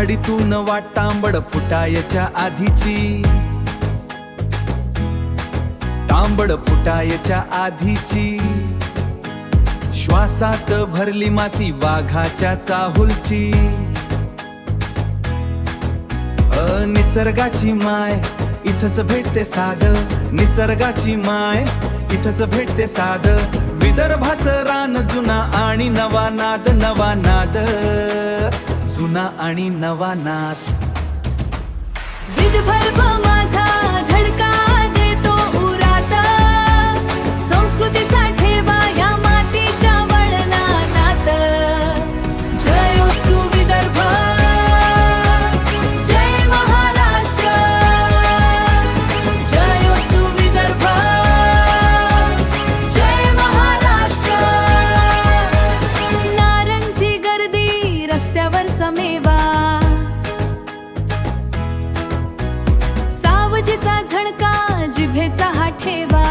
वाडीतून वाट तांबड फुटायच्या आधीची, तांबड फुटायच्या आधीची, श्वासात भरली माती वाघाच्या चाहुलची. निसर्गाची माय इथंच भेटते साध, निसर्गाची माय इथंच भेटते साध. विदर्भाचं रान जुना आणि नवा नाद, नवा नाद, जुना आणि नवा नाद. विदर्भ माझा धडका देतो उरात, संस्कृतीचा ठेवा या मातीच्या वळणात. जयोस्तु विदर्भ, जय महाराष्ट्र. जयोस्तु विदर्भ, जय महाराष्ट्र. नारंगी गर्दी रस्त्यावरचा मेवा, सावजीचा झणका जिभेचा हा ठेवा.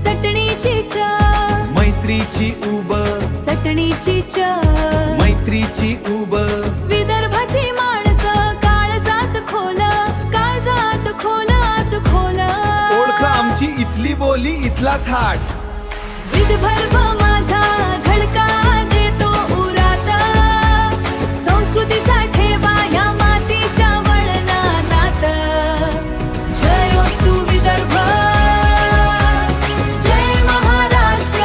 सटणीची च मैत्रीची उब, सटणीची च मैत्रीची उब. विदर्भाची माणसं काळजात खोल, काळजात खोल, आत खोल. ओळख आमची इथली बोली, इथला थाट. विदर्भ माझा धडका देतो उरात, संस्कृतीचा ठेवा या मातीच्या वळणात. जयोस्तु विदर्भ, जय महाराष्ट्र.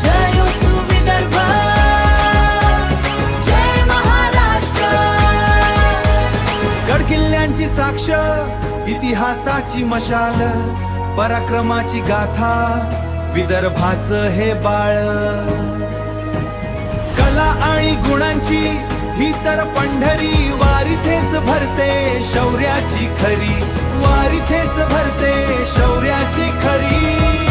जयोस्तु विदर्भ, जय महाराष्ट्र. गडकिल्ल्यांची साक्ष, इतिहासाची मशाल, पराक्रमाची गाथा, विदर्भाचं हे बाळ. कला आणि गुणांची ही तर पंढरी, वारीथेच भरते शौर्याची खरी, वारीथेच भरते शौर्याची खरी.